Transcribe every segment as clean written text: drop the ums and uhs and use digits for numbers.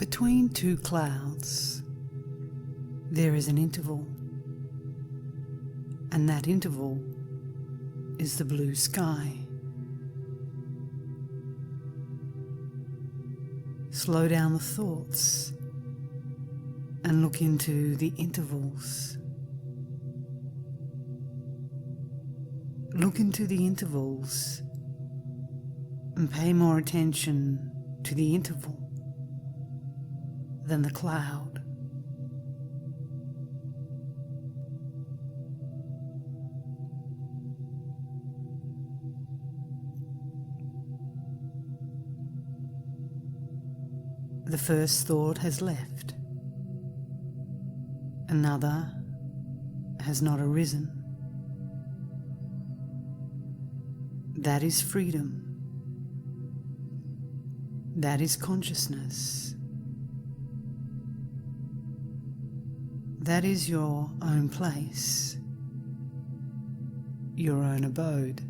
Between two clouds, there is an interval, and that interval is the blue sky. Slow down the thoughts and look into the intervals. Look into the intervals and pay more attention to the interval than the cloud. The first thought has left. Another has not arisen. That is freedom. That is consciousness. That is your own place, your own abode.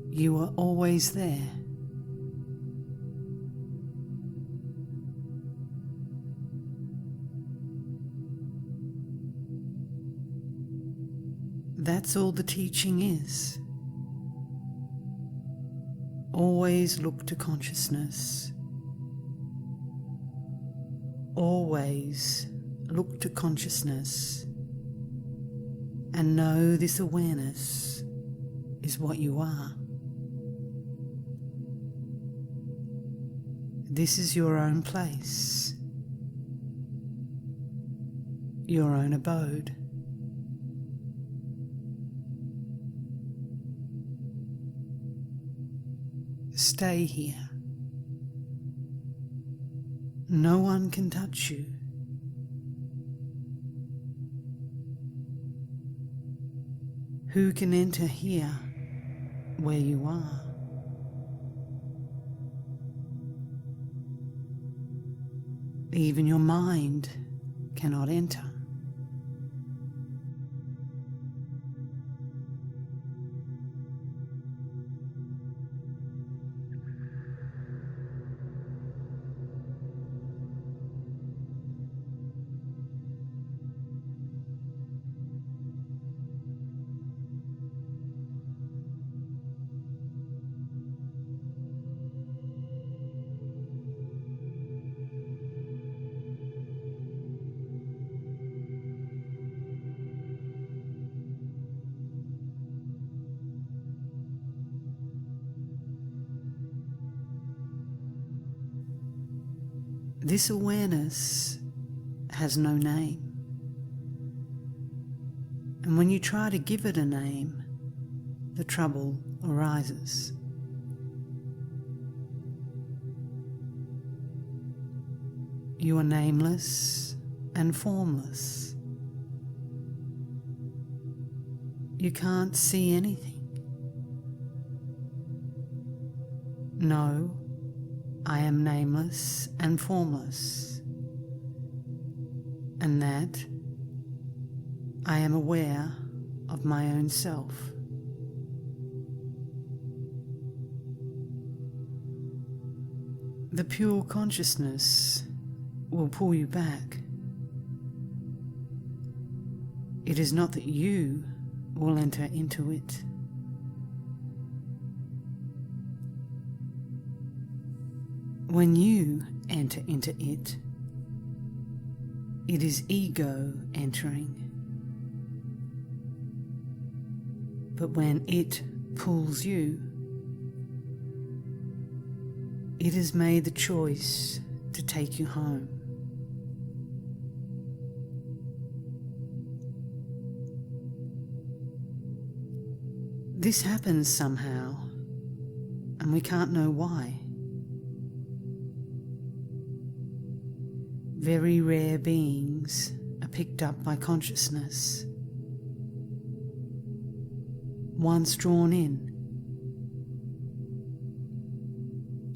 You are always there. That's all the teaching is. Always look to consciousness. Always look to consciousness and know this awareness is what you are. This is your own place, your own abode. Stay here. No one can touch you. Who can enter here where you are? Even your mind cannot enter. This awareness has no name, and when you try to give it a name, the trouble arises. You are nameless and formless. You can't see anything. No, I am nameless and formless, and that I am aware of my own self. The pure consciousness will pull you back. It is not that you will enter into it. When you enter into it, it is ego entering. But when it pulls you, it has made the choice to take you home. This happens somehow, and we can't know why. Very rare beings are picked up by consciousness. Once drawn in,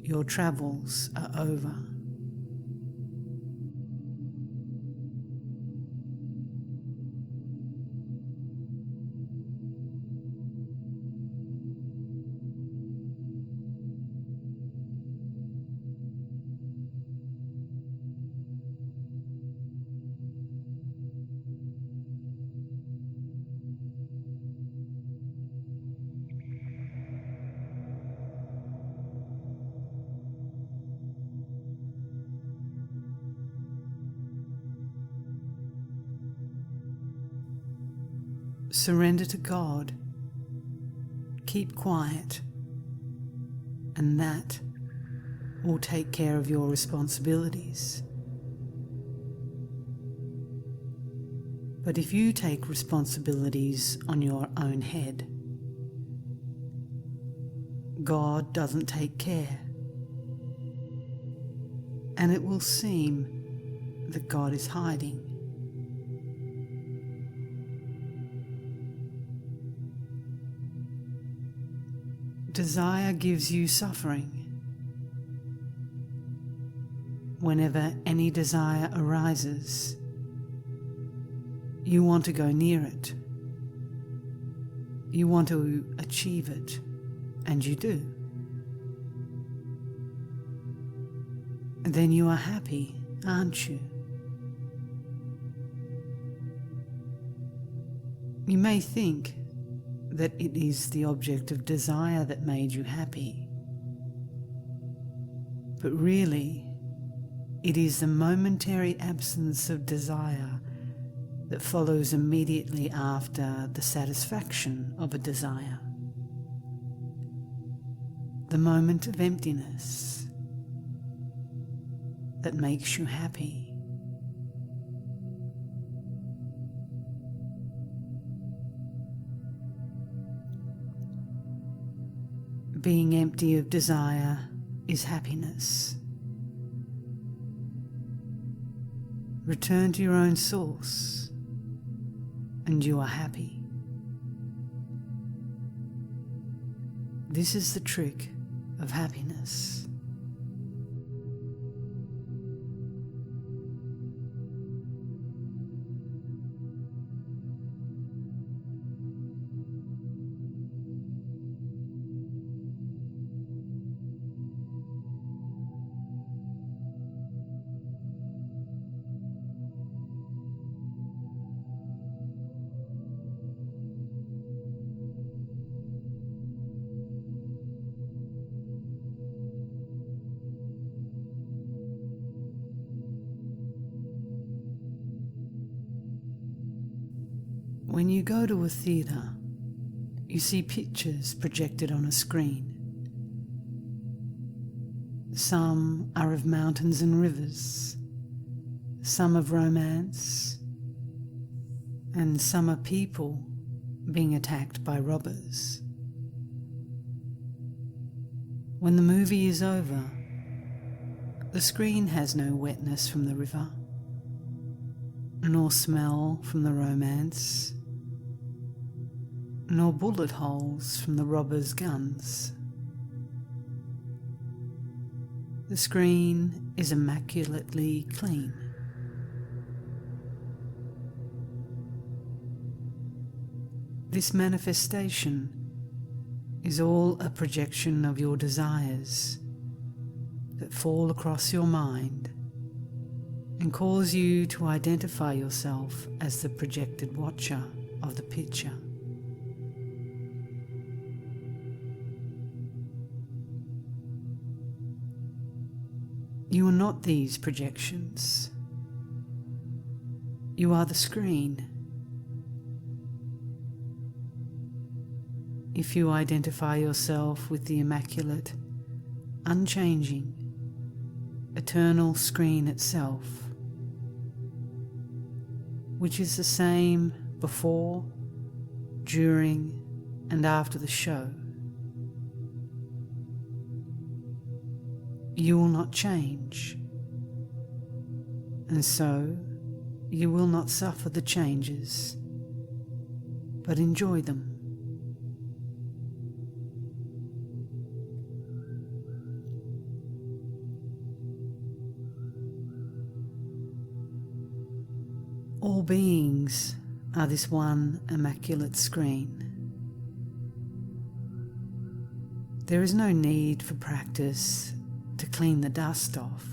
your travels are over. Surrender to God. Keep quiet, and that will take care of your responsibilities. But if you take responsibilities on your own head, God doesn't take care, and it will seem that God is hiding. Desire gives you suffering. Whenever any desire arises, you want to go near it. You want to achieve it, and you do. And then you are happy, aren't you? You may think that it is the object of desire that made you happy, but really, it is the momentary absence of desire that follows immediately after the satisfaction of a desire. The moment of emptiness that makes you happy. Being empty of desire is happiness. Return to your own source, and you are happy. This is the trick of happiness. When you go to a theatre, you see pictures projected on a screen. Some are of mountains and rivers, some of romance, and some are people being attacked by robbers. When the movie is over, the screen has no wetness from the river, nor smell from the romance, nor bullet holes from the robbers' guns. The screen is immaculately clean. This manifestation is all a projection of your desires that fall across your mind and cause you to identify yourself as the projected watcher of the picture. You are not these projections. You are the screen. If you identify yourself with the immaculate, unchanging, eternal screen itself, which is the same before, during, and after the show, you will not change, and so you will not suffer the changes, but enjoy them. All beings are this one immaculate screen. There is no need for practice to clean the dust off,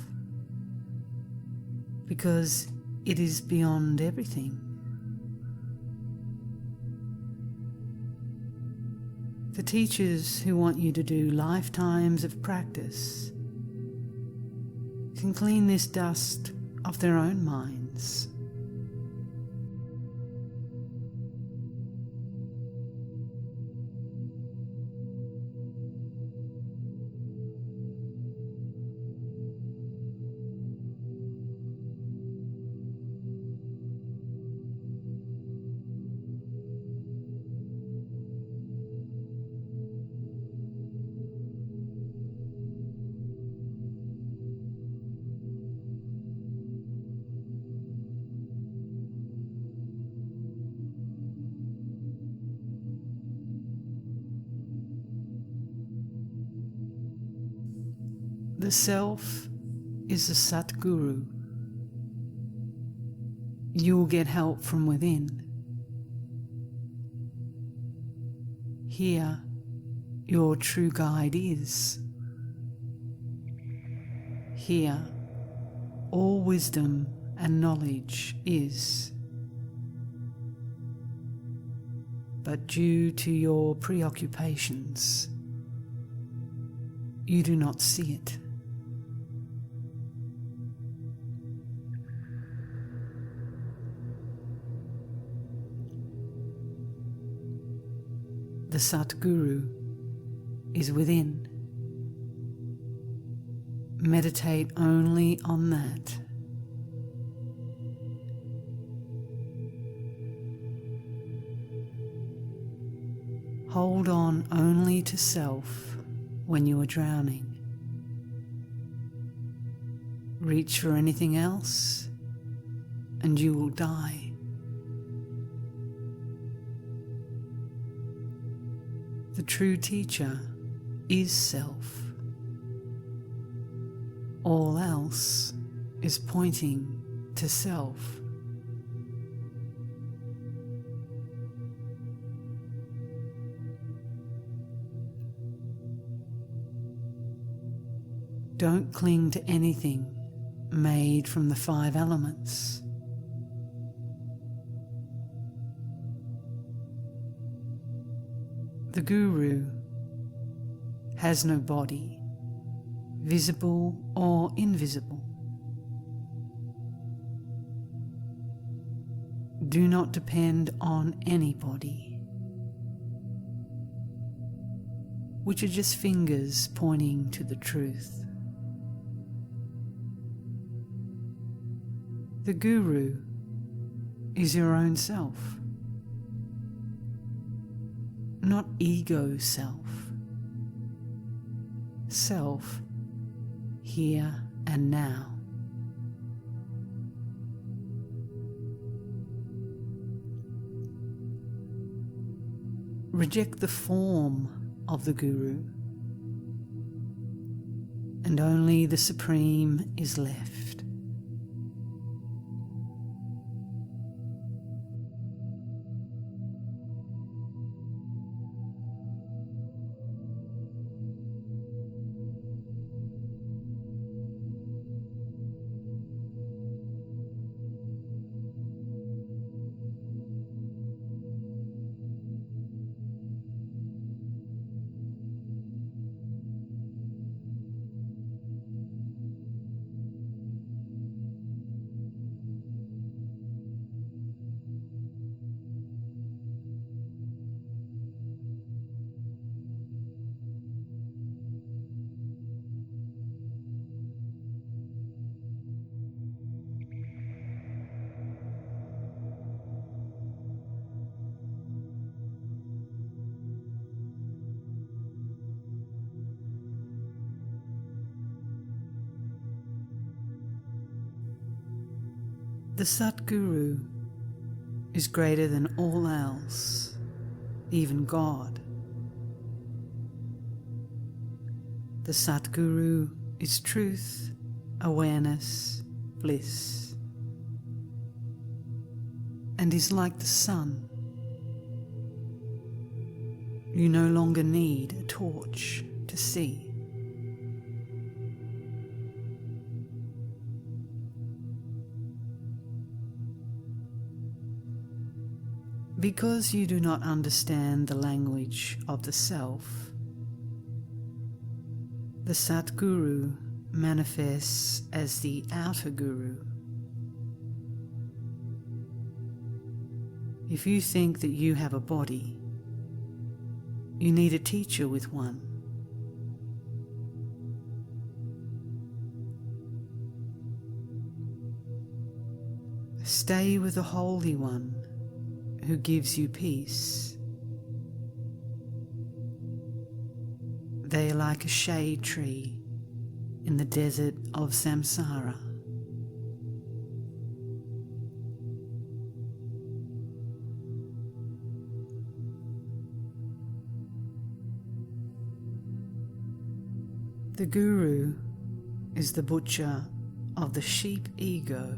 because it is beyond everything. The teachers who want you to do lifetimes of practice can clean this dust off their own minds. The Self is the Satguru. You will get help from within. Here, your true guide is. Here, all wisdom and knowledge is. But due to your preoccupations, you do not see it. The Satguru is within. Meditate only on that. Hold on only to self when you are drowning. Reach for anything else and you will die. The true teacher is self. All else is pointing to self. Don't cling to anything made from the 5 elements. The Guru has no body, visible or invisible. Do not depend on anybody, which are just fingers pointing to the truth. The Guru is your own self, not ego self. Self here and now. Reject the form of the Guru, and only the Supreme is left. The Satguru is greater than all else, even God. The Satguru is truth, awareness, bliss, and is like the sun. You no longer need a torch to see. Because you do not understand the language of the self, the Satguru manifests as the outer Guru. If you think that you have a body, you need a teacher with one. Stay with the Holy One who gives you peace. They are like a shade tree in the desert of samsara. The Guru is the butcher of the sheep ego.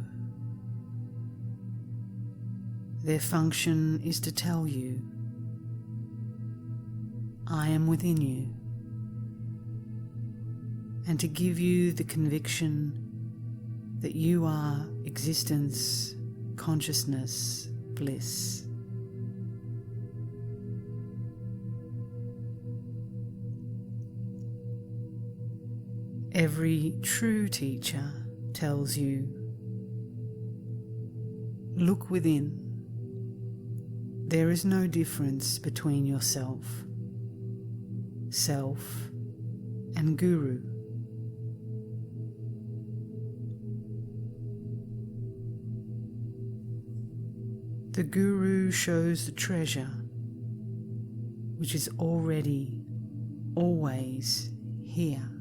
Their function is to tell you, I am within you, and to give you the conviction that you are existence, consciousness, bliss. Every true teacher tells you, look within. There is no difference between yourself, self, and guru. The guru shows the treasure, which is already, always here.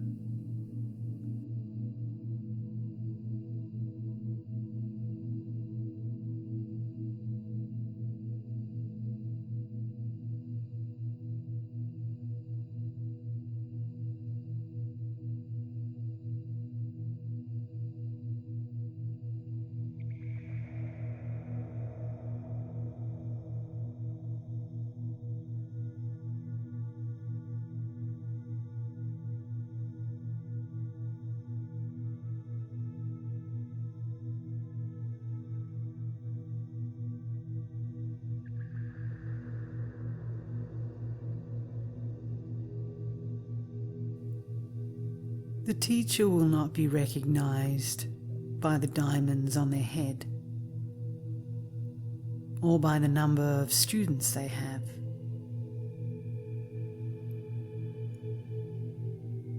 The teacher will not be recognized by the diamonds on their head or by the number of students they have.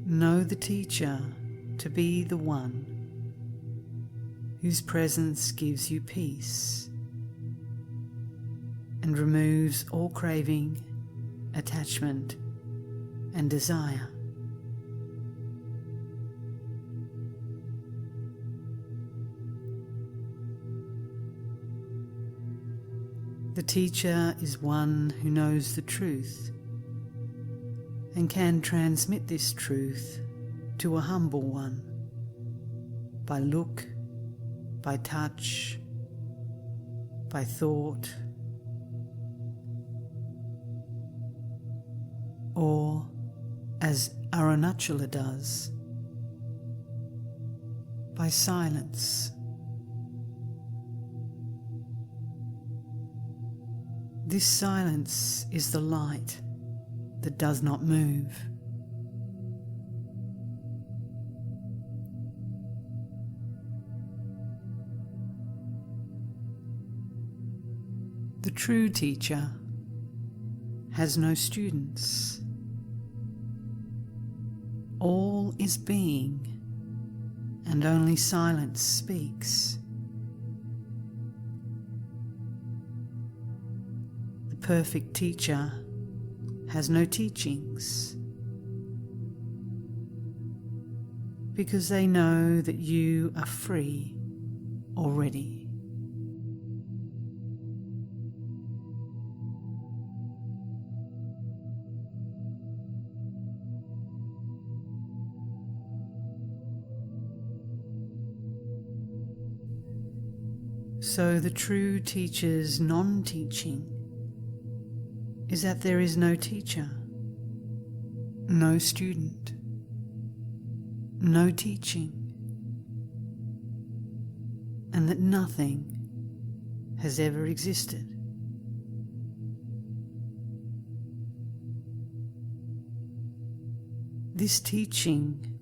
Know the teacher to be the one whose presence gives you peace and removes all craving, attachment, and desire. The teacher is one who knows the truth and can transmit this truth to a humble one by look, by touch, by thought, or, as Arunachala does, by silence. This silence is the light that does not move. The true teacher has no students. All is being, and only silence speaks. The perfect teacher has no teachings, because they know that you are free already. So the true teacher's non-teaching is that there is no teacher, no student, no teaching, and that nothing has ever existed. This teaching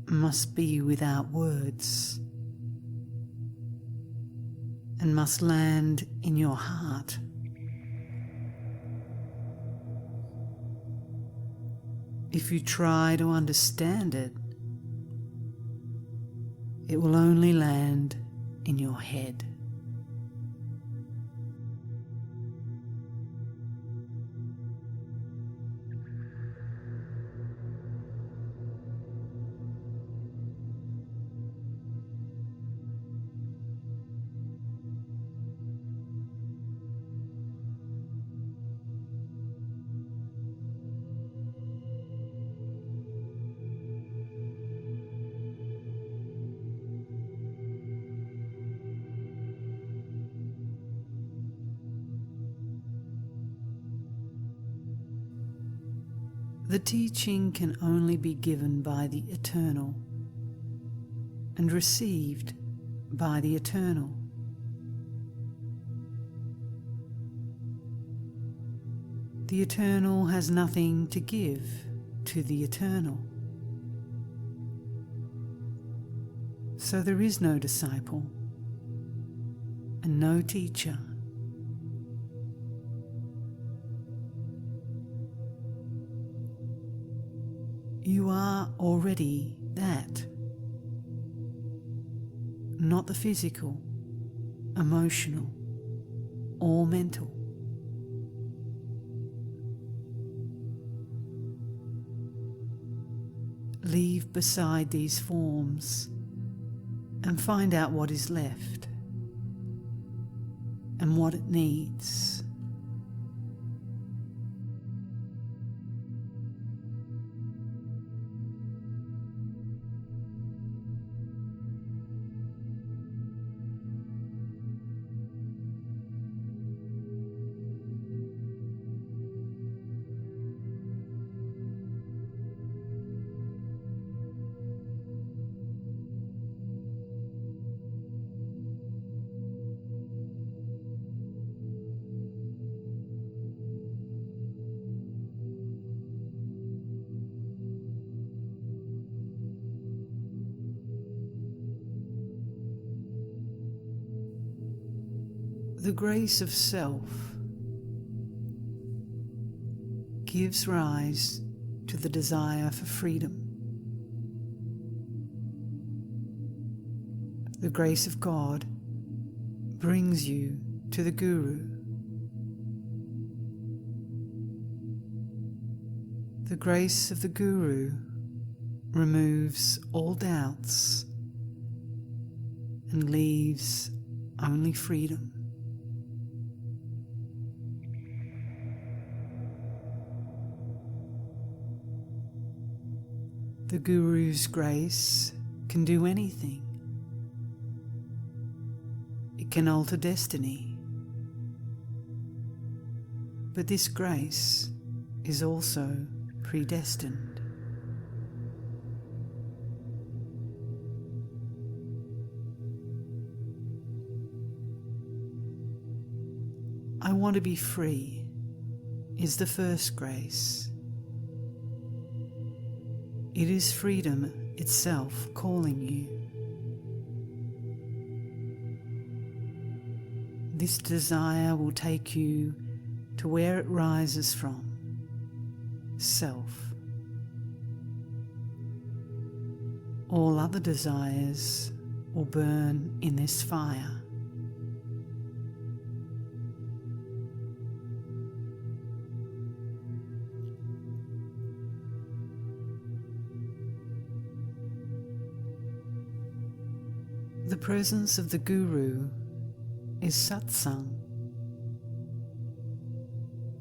must be without words and must land in your heart. If you try to understand it, it will only land in your head. The teaching can only be given by the Eternal and received by the Eternal. The Eternal has nothing to give to the Eternal. So there is no disciple and no teacher. You are already that, not the physical, emotional, or mental. Leave beside these forms and find out what is left and what it needs. The grace of self gives rise to the desire for freedom. The grace of God brings you to the Guru. The grace of the Guru removes all doubts and leaves only freedom. The Guru's grace can do anything. It can alter destiny. But this grace is also predestined. I want to be free is the first grace. It is freedom itself calling you. This desire will take you to where it rises from, self. All other desires will burn in this fire. The presence of the Guru is satsang.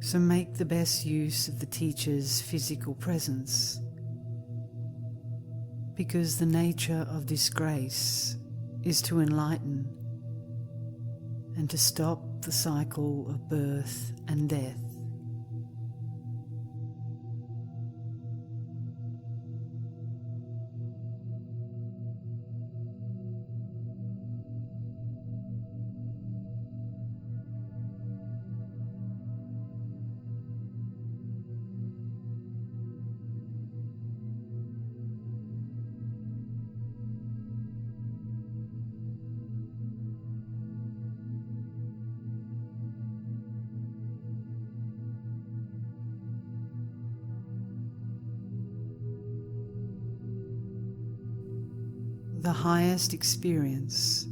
So make the best use of the teacher's physical presence, because the nature of this grace is to enlighten and to stop the cycle of birth and death. The highest experience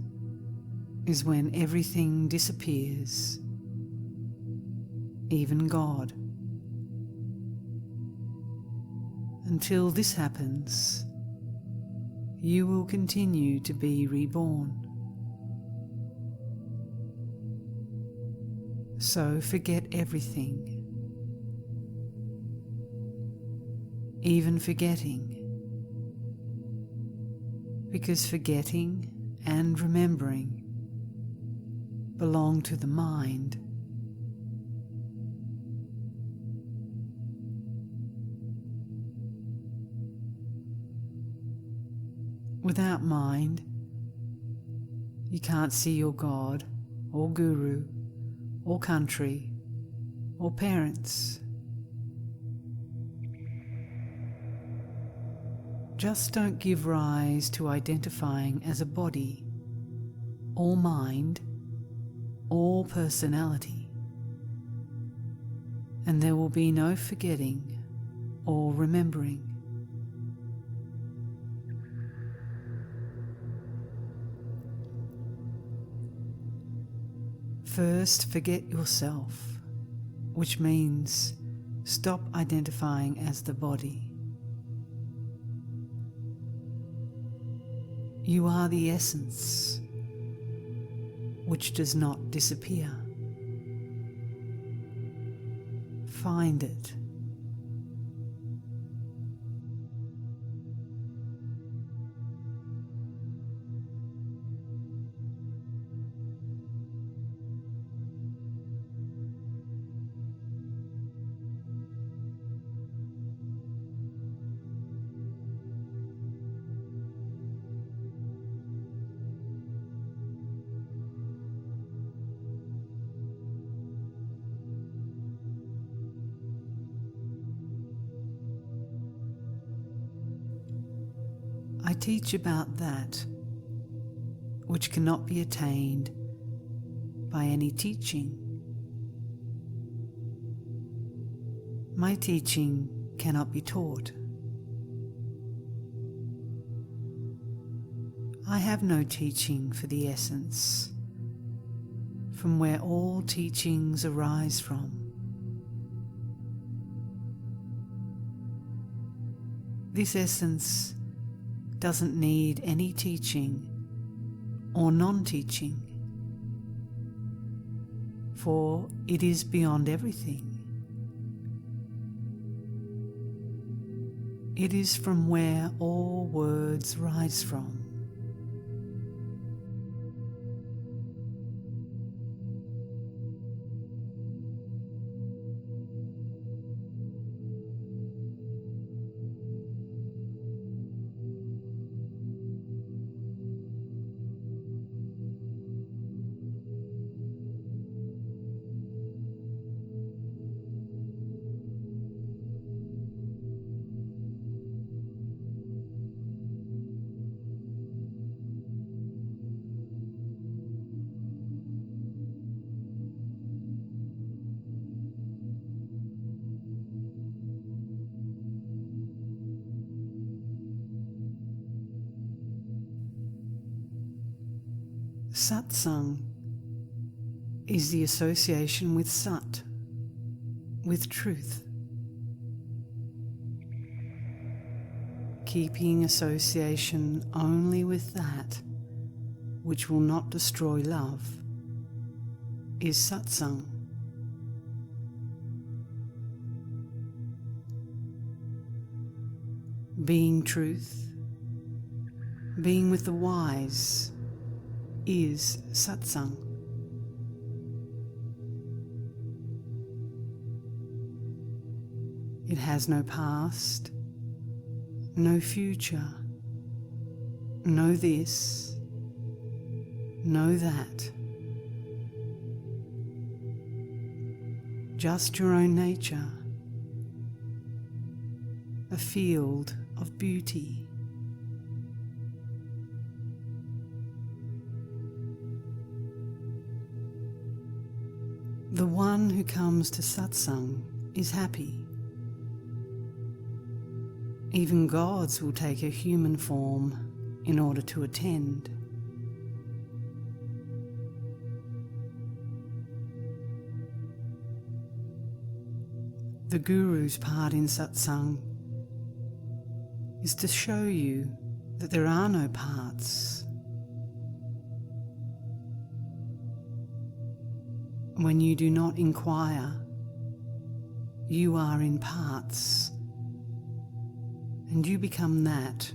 is when everything disappears, even God. Until this happens, you will continue to be reborn. So forget everything, even forgetting. Because forgetting and remembering belong to the mind. Without mind, you can't see your God, or guru, or country, or parents. Just don't give rise to identifying as a body, or mind, or personality, and there will be no forgetting or remembering. First, forget yourself, which means stop identifying as the body. You are the essence, which does not disappear. Find it. I teach about that which cannot be attained by any teaching. My teaching cannot be taught. I have no teaching for the essence, from where all teachings arise from. This essence doesn't need any teaching or non-teaching, for it is beyond everything. It is from where all words rise from. Satsang is the association with Sat, with truth. Keeping association only with that which will not destroy love is satsang. Being truth, being with the wise, is satsang. It has no past, no future, no this, no that. Just your own nature, a field of beauty. The one who comes to satsang is happy. Even gods will take a human form in order to attend. The Guru's part in satsang is to show you that there are no parts. When you do not inquire, you are in parts, and you become that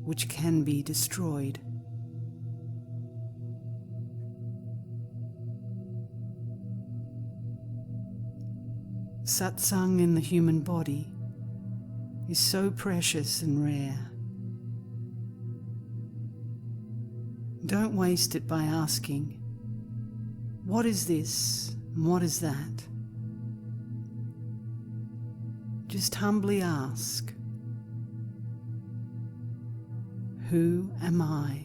which can be destroyed. Satsang in the human body is so precious and rare. Don't waste it by asking, what is this and what is that? Just humbly ask, who am I?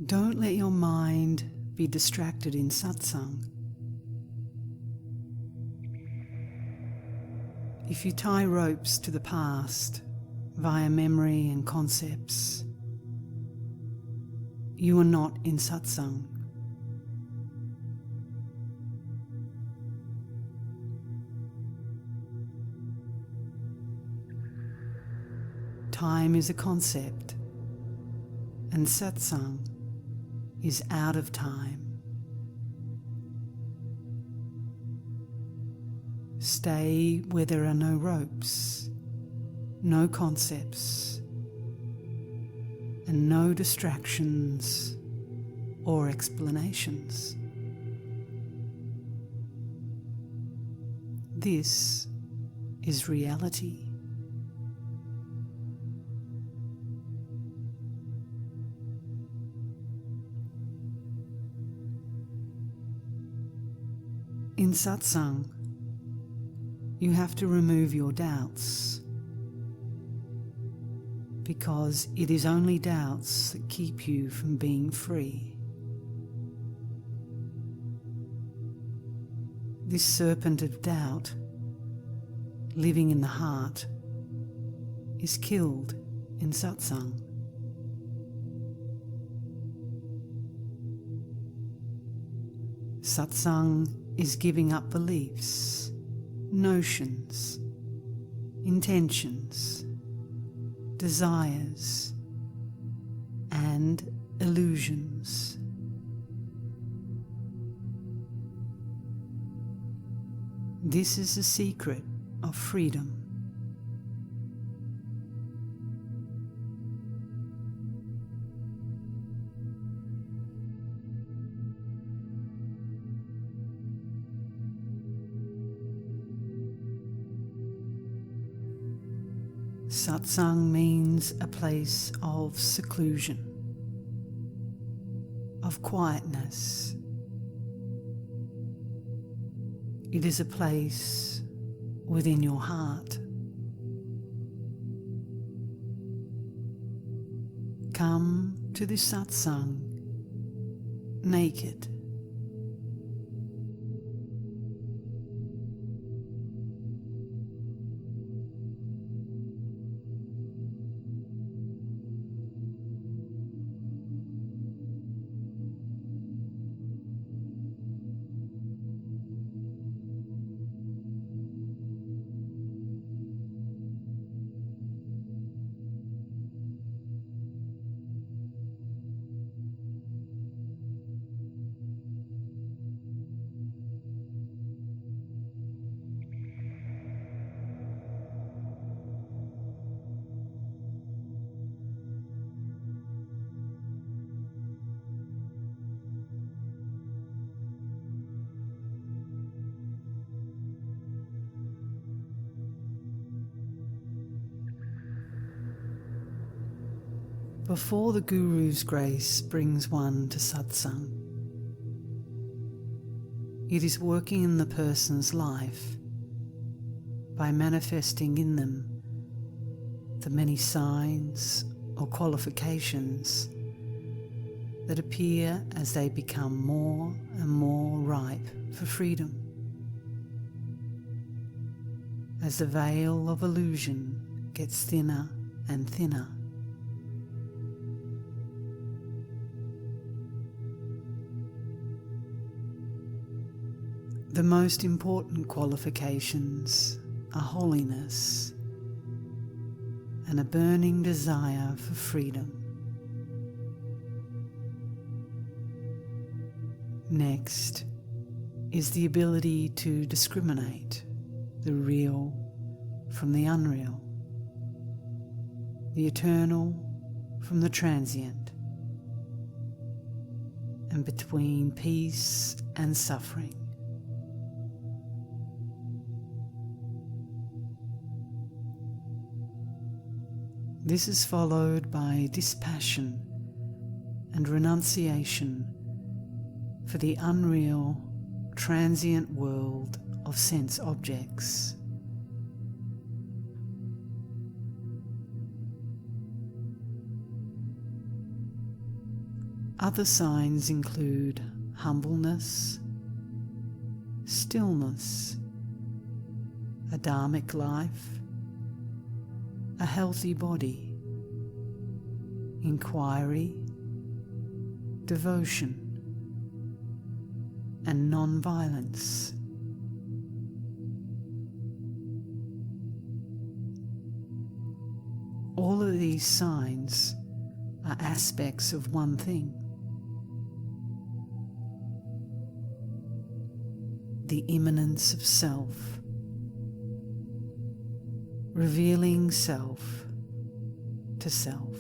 Don't let your mind be distracted in satsang. If you tie ropes to the past via memory and concepts, you are not in satsang. Time is a concept, and satsang is out of time. Stay where there are no ropes, no concepts, and no distractions or explanations. This is reality. In satsang, you have to remove your doubts, because it is only doubts that keep you from being free. This serpent of doubt, living in the heart, is killed in satsang. Satsang is giving up beliefs, notions, intentions, desires, and illusions. This is the secret of freedom. Satsang means a place of seclusion, of quietness. It is a place within your heart. Come to this satsang naked. Before the Guru's grace brings one to satsang, it is working in the person's life by manifesting in them the many signs or qualifications that appear as they become more and more ripe for freedom. as the veil of illusion gets thinner and thinner. The most important qualifications are holiness and a burning desire for freedom. Next is the ability to discriminate the real from the unreal, the eternal from the transient, and between peace and suffering. This is followed by dispassion and renunciation for the unreal, transient world of sense objects. Other signs include humbleness, stillness, a dharmic life, a healthy body, inquiry, devotion, and non-violence. All of these signs are aspects of one thing: the immanence of self, revealing self to self.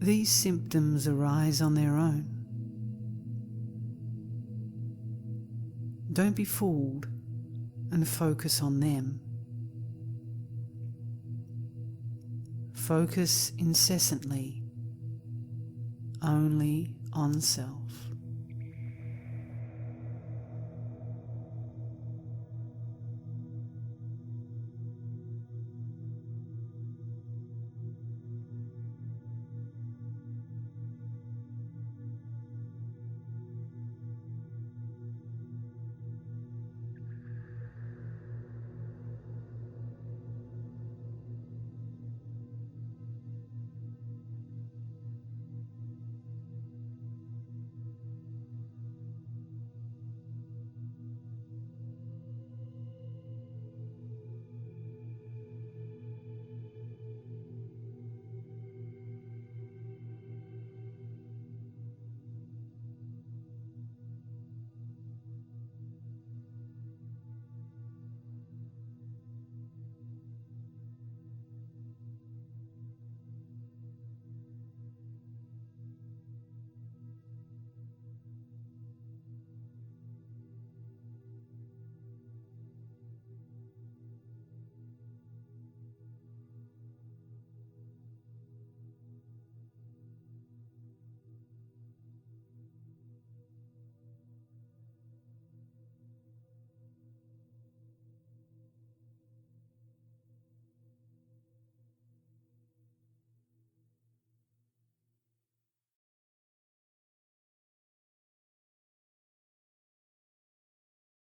These symptoms arise on their own. Don't be fooled and focus on them. Focus incessantly only on self.